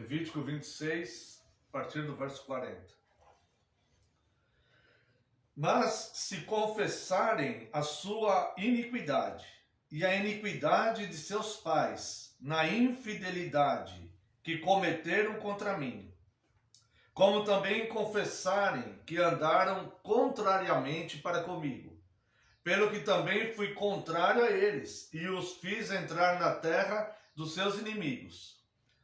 Levítico 26, a partir do verso 40. Mas se confessarem a sua iniquidade e a iniquidade de seus pais na infidelidade que cometeram contra mim, como também confessarem que andaram contrariamente para comigo, pelo que também fui contrário a eles e os fiz entrar na terra dos seus inimigos.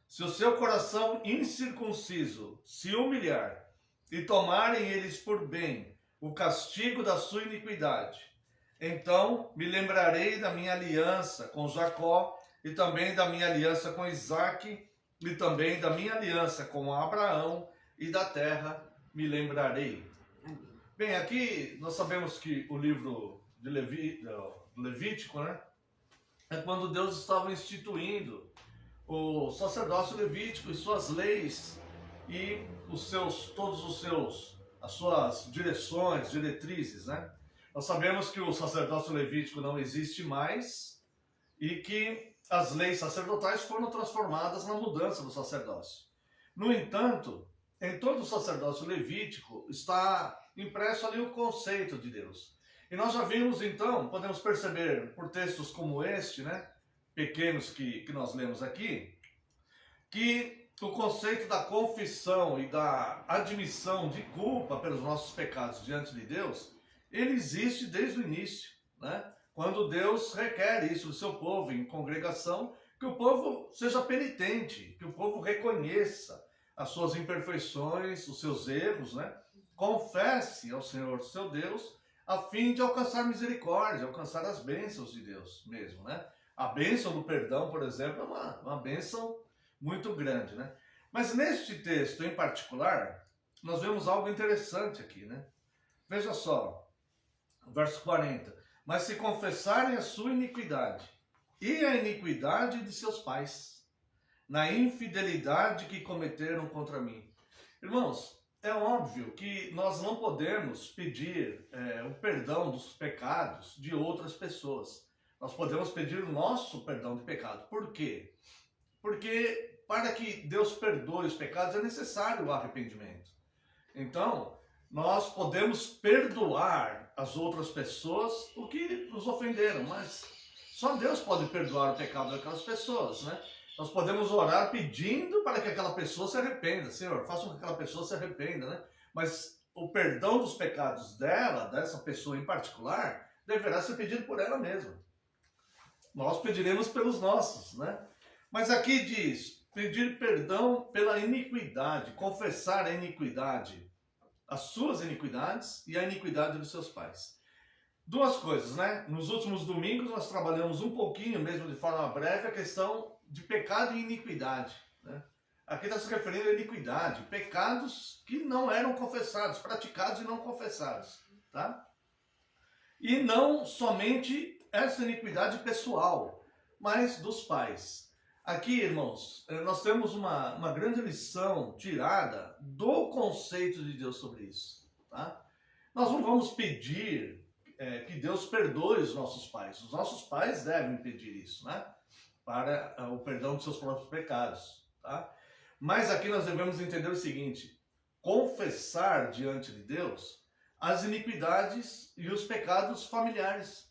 Se o seu coração incircunciso se humilhar e tomarem eles por bem o castigo da sua iniquidade, então me lembrarei da minha aliança com Jacó e também da minha aliança com Isaque e também da minha aliança com Abraão e da terra me lembrarei. Bem, aqui nós sabemos que o livro de Levítico, né, é quando Deus estava instituindo o sacerdócio levítico e suas leis e as suas direções, diretrizes, né? Nós sabemos que o sacerdócio levítico não existe mais e que as leis sacerdotais foram transformadas na mudança do sacerdócio. No entanto, em todo o sacerdócio levítico está impresso ali o conceito de Deus. E nós já vimos então, podemos perceber por textos como este, né, pequenos que nós lemos aqui, que o conceito da confissão e da admissão de culpa pelos nossos pecados diante de Deus, ele existe desde o início, né? Quando Deus requer isso do seu povo em congregação, que o povo seja penitente, que o povo reconheça as suas imperfeições, os seus erros, né? Confesse ao Senhor, seu Deus, a fim de alcançar misericórdia, alcançar as bênçãos de Deus mesmo, né? A bênção do perdão, por exemplo, é uma bênção muito grande, né? Mas neste texto em particular, nós vemos algo interessante aqui, né? Veja só, verso 40. Mas se confessarem a sua iniquidade e a iniquidade de seus pais, na infidelidade que cometeram contra mim. Irmãos, é óbvio que nós não podemos pedir o perdão dos pecados de outras pessoas. Nós podemos pedir o nosso perdão de pecado. Por quê? Porque para que Deus perdoe os pecados é necessário o arrependimento. Então, nós podemos perdoar as outras pessoas o que nos ofenderam, mas só Deus pode perdoar o pecado daquelas pessoas, né? Nós podemos orar pedindo para que aquela pessoa se arrependa. Senhor, faça com que aquela pessoa se arrependa, né? Mas o perdão dos pecados dessa pessoa em particular, deverá ser pedido por ela mesma. Nós pediremos pelos nossos, né? Mas aqui diz, pedir perdão pela iniquidade, confessar a iniquidade, as suas iniquidades e a iniquidade dos seus pais. Duas coisas, né? Nos últimos domingos nós trabalhamos um pouquinho, mesmo de forma breve, a questão de pecado e iniquidade, né? Aqui está se referindo à iniquidade, pecados que não eram confessados, praticados e não confessados, tá? E não somente essa iniquidade pessoal, mas dos pais. Aqui, irmãos, nós temos uma grande lição tirada do conceito de Deus sobre isso, tá? Nós não vamos pedir que Deus perdoe os nossos pais. Os nossos pais devem pedir isso, né? Para o perdão dos seus próprios pecados, tá? Mas aqui nós devemos entender o seguinte: confessar diante de Deus as iniquidades e os pecados familiares.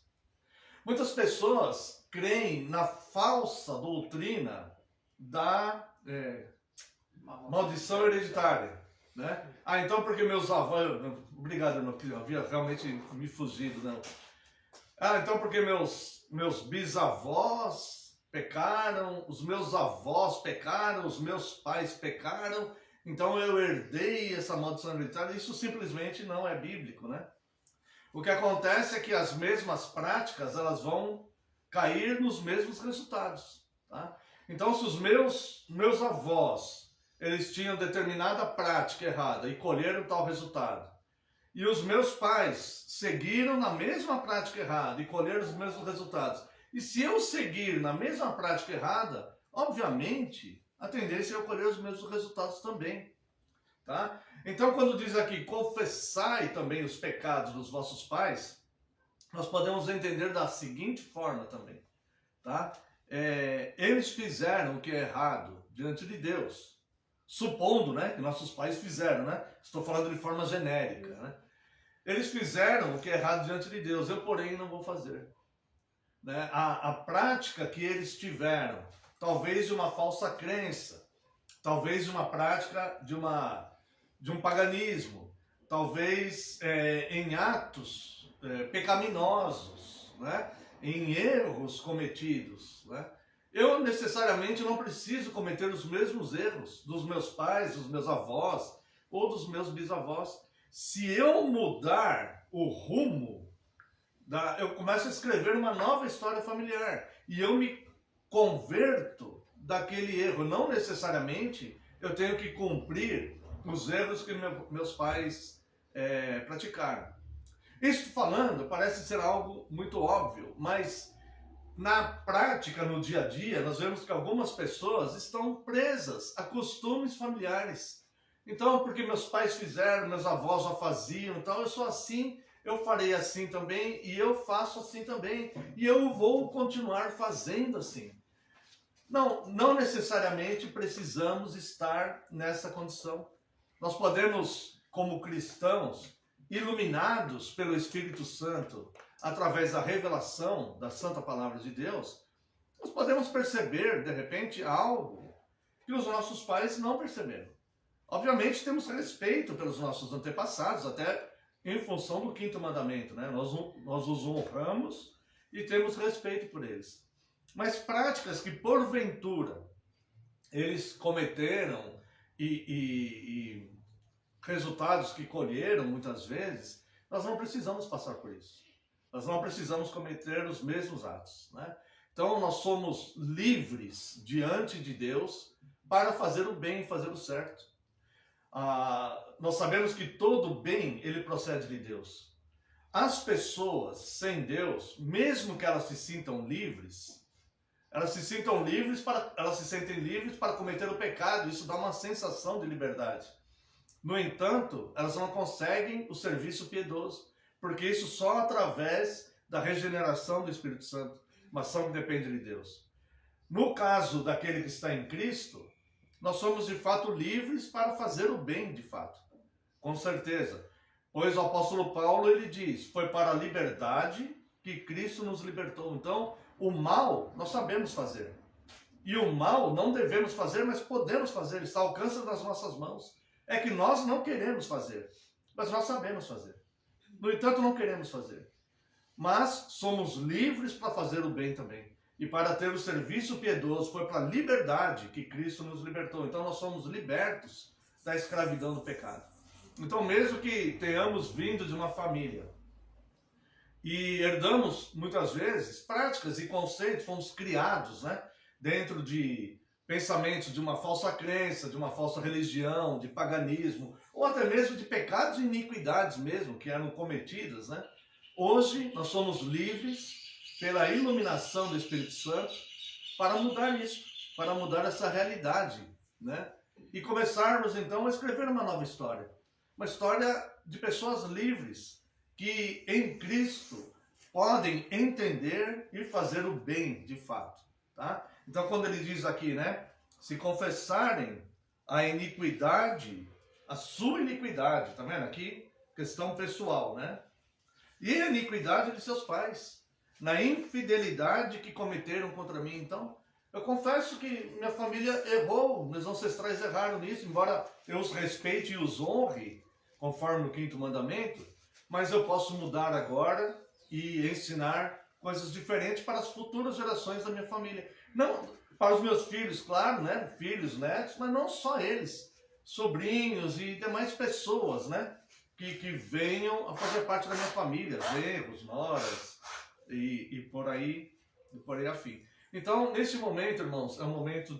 Muitas pessoas creem na falsa doutrina da maldição hereditária, né? Ah, então porque meus avós... Obrigado, irmão, que havia realmente me fugido, não. Ah, então porque meus bisavós pecaram, os meus avós pecaram, os meus pais pecaram, então eu herdei essa maldição hereditária. Isso simplesmente não é bíblico, né? O que acontece é que as mesmas práticas, elas vão cair nos mesmos resultados, tá? Então, se os meus avós, eles tinham determinada prática errada e colheram tal resultado, e os meus pais seguiram na mesma prática errada e colheram os mesmos resultados, e se eu seguir na mesma prática errada, obviamente, a tendência é eu colher os mesmos resultados também, tá? Então, quando diz aqui, confessai também os pecados dos vossos pais, nós podemos entender da seguinte forma também, tá? Eles fizeram o que é errado diante de Deus, supondo, né, que nossos pais fizeram, né? Estou falando de forma genérica, né? Eles fizeram o que é errado diante de Deus, eu, porém, não vou fazer. Né? A prática que eles tiveram, talvez de uma falsa crença, talvez de uma prática de um paganismo, talvez em atos pecaminosos, né? Em erros cometidos. Né? Eu necessariamente não preciso cometer os mesmos erros dos meus pais, dos meus avós ou dos meus bisavós. Se eu mudar o rumo, eu começo a escrever uma nova história familiar e eu me converto daquele erro. Não necessariamente eu tenho que cumprir os erros que meus pais praticaram. Isso falando parece ser algo muito óbvio, mas na prática, no dia a dia, nós vemos que algumas pessoas estão presas a costumes familiares. Então, porque meus pais fizeram, meus avós já faziam, então eu sou assim, eu farei assim também, e eu faço assim também, e eu vou continuar fazendo assim. Não necessariamente precisamos estar nessa condição. Nós podemos, como cristãos, iluminados pelo Espírito Santo, através da revelação da Santa Palavra de Deus, nós podemos perceber, de repente, algo que os nossos pais não perceberam. Obviamente temos respeito pelos nossos antepassados, até em função do 5º mandamento, né? Nós os honramos e temos respeito por eles. Mas práticas que porventura eles cometeram e resultados que colheram muitas vezes, nós não precisamos passar por isso. Nós não precisamos cometer os mesmos atos, né? Então nós somos livres diante de Deus para fazer o bem, fazer o certo. Nós sabemos que todo bem, ele procede de Deus. As pessoas sem Deus, mesmo que elas se sintam livres, elas se sentem livres para cometer o pecado. Isso dá uma sensação de liberdade. No entanto, elas não conseguem o serviço piedoso, porque isso só através da regeneração do Espírito Santo, uma ação que depende de Deus. No caso daquele que está em Cristo, nós somos de fato livres para fazer o bem de fato, com certeza. Pois o apóstolo Paulo, ele diz, foi para a liberdade que Cristo nos libertou. Então, o mal nós sabemos fazer. E o mal não devemos fazer, mas podemos fazer, está ao alcance das nossas mãos. É que nós não queremos fazer, mas nós sabemos fazer. No entanto, não queremos fazer. Mas somos livres para fazer o bem também. E para ter o serviço piedoso, foi para a liberdade que Cristo nos libertou. Então nós somos libertos da escravidão do pecado. Então mesmo que tenhamos vindo de uma família e herdamos muitas vezes práticas e conceitos, fomos criados, né, dentro de pensamentos de uma falsa crença, de uma falsa religião, de paganismo, ou até mesmo de pecados e iniquidades mesmo que eram cometidas, né? Hoje nós somos livres pela iluminação do Espírito Santo para mudar isso, para mudar essa realidade, né? E começarmos então a escrever uma nova história. Uma história de pessoas livres que em Cristo podem entender e fazer o bem de fato, tá? Então quando ele diz aqui, né? Se confessarem a iniquidade, a sua iniquidade, tá vendo aqui? Questão pessoal, né? E a iniquidade de seus pais, na infidelidade que cometeram contra mim. Então, eu confesso que minha família errou, meus ancestrais erraram nisso, embora eu os respeite e os honre, conforme o 5º mandamento, mas eu posso mudar agora e ensinar coisas diferentes para as futuras gerações da minha família. Não para os meus filhos, claro, né? Filhos, netos, mas não só eles, sobrinhos e demais pessoas, né? Que venham a fazer parte da minha família, genros, noras e por aí afim. Então, nesse momento, irmãos, é um momento de